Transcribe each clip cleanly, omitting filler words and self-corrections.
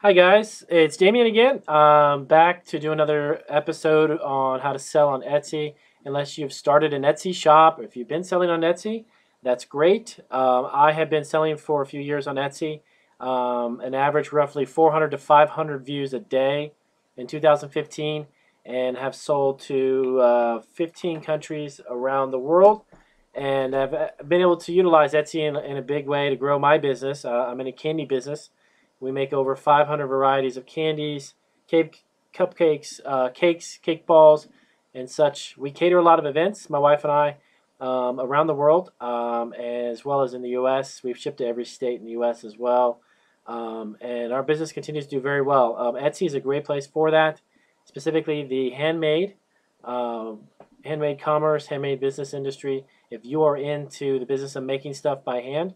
Hi guys, it's Damien again. Back to do another episode on how to sell on Etsy. Unless you've started an Etsy shop, if you've been selling on Etsy, that's great. I have been selling for a few years on Etsy, an average roughly 400 to 500 views a day in 2015, and have sold to 15 countries around the world. And I've been able to utilize Etsy in a big way to grow my business. I'm in a candy business. We make over 500 varieties of candies, cake, cupcakes, cakes, cake balls, and such. We cater a lot of events, my wife and I, around the world, as well as in the U.S. We've shipped to every state in the U.S. as well. And our business continues to do very well. Etsy is a great place for that, specifically the handmade commerce, handmade business industry. If you are into the business of making stuff by hand,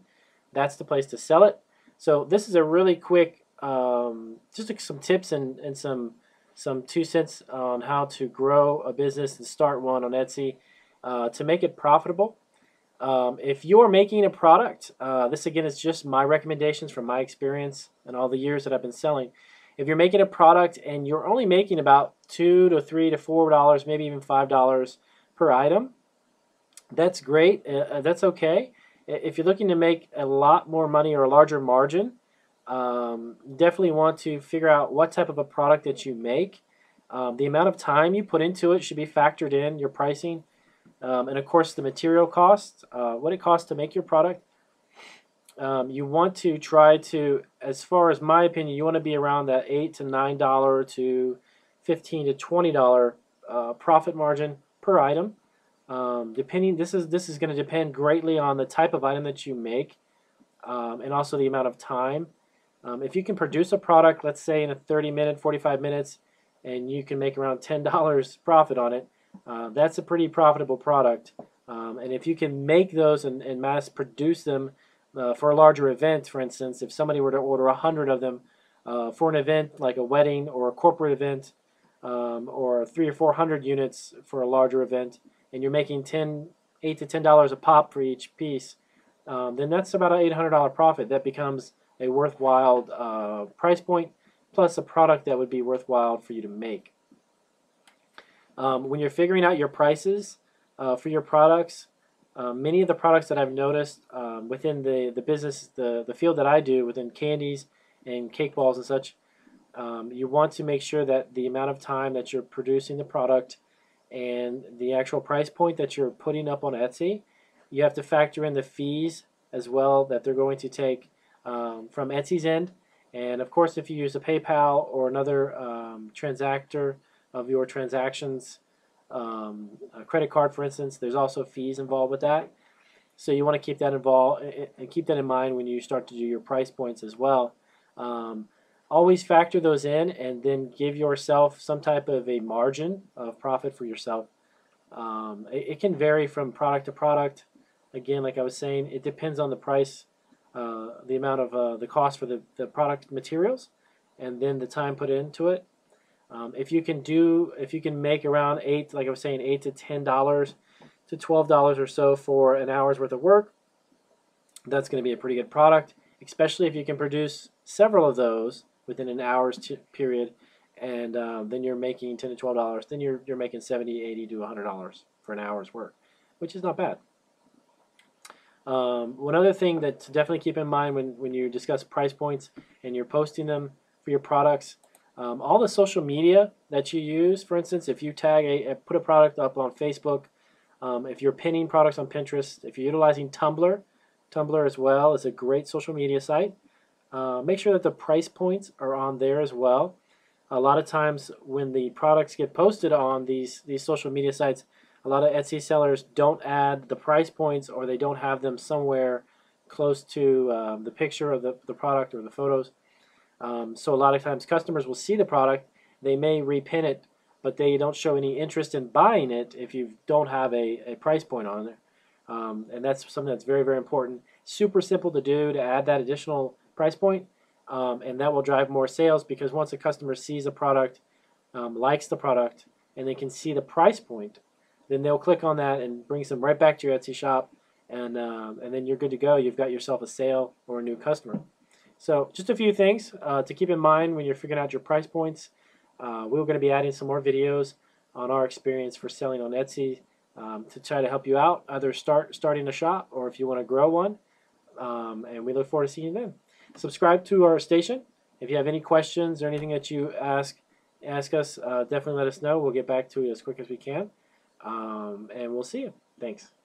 that's the place to sell it. So this is a really quick, just some tips and some 2 cents on how to grow a business and start one on Etsy to make it profitable. If you are making a product, this again is just my recommendations from my experience and all the years that I've been selling. If you're making a product and you're only making about $2 to $3 to $4, maybe even $5 per item, that's great. That's okay. If you're looking to make a lot more money or a larger margin, definitely want to figure out what type of a product that you make. The amount of time you put into it should be factored in your pricing. And of course, the material cost, what it costs to make your product. You want to try to, as far as my opinion, you want to be around that $8 to $9 to $15 to $20 profit margin per item. Depending, this is going to depend greatly on the type of item that you make, and also the amount of time. If you can produce a product, let's say in a 30-minute, 45 minutes, and you can make around $10 profit on it, that's a pretty profitable product. And if you can make those and mass produce them for a larger event, for instance, if somebody were to order 100 of them for an event like a wedding or a corporate event, or 300 or 400 units for a larger event, and you're making $8 to $10 a pop for each piece, then that's about an $800 profit. That becomes a worthwhile price point, plus a product that would be worthwhile for you to make. When you're figuring out your prices for your products, many of the products that I've noticed within the business, the field that I do within candies and cake balls and such, you want to make sure that the amount of time that you're producing the product and the actual price point that you're putting up on Etsy, you have to factor in the fees as well that they're going to take from Etsy's end. And of course, if you use a PayPal or another transactor of your transactions, a credit card, for instance, there's also fees involved with that. So you want to keep that involved and keep that in mind when you start to do your price points as well. Always factor those in and then give yourself some type of a margin of profit for yourself. It can vary from product to product. Again, like I was saying, it depends on the price, the amount of the cost for the product materials, and then the time put into it. If you can make around like I was saying, $8 to $10 to $12 or so for an hour's worth of work, that's going to be a pretty good product, especially if you can produce several of those within an hour's period, and then you're making $10 to $12. Then you're making $70, $80 to $100 for an hour's work, which is not bad. One other thing that to definitely keep in mind when you discuss price points and you're posting them for your products, all the social media that you use, for instance, if you put a product up on Facebook, if you're pinning products on Pinterest, if you're utilizing Tumblr as well is a great social media site. Make sure that the price points are on there as well. A lot of times when the products get posted on these social media sites, a lot of Etsy sellers don't add the price points, or they don't have them somewhere close to the picture of the product or the photos. So a lot of times customers will see the product, they may repin it, but they don't show any interest in buying it if you don't have a price point on it. And that's something that's very, very important. Super simple to do, to add that additional price point, and that will drive more sales, because once a customer sees a product, likes the product, and they can see the price point, then they'll click on that and brings them right back to your Etsy shop, and then you're good to go. You've got yourself a sale or a new customer. So just a few things to keep in mind when you're figuring out your price points. We're going to be adding some more videos on our experience for selling on Etsy to try to help you out, either starting a shop or if you want to grow one. And we look forward to seeing you then. Subscribe to our station. If you have any questions or anything that you ask us, definitely let us know. We'll get back to you as quick as we can. And we'll see you. Thanks.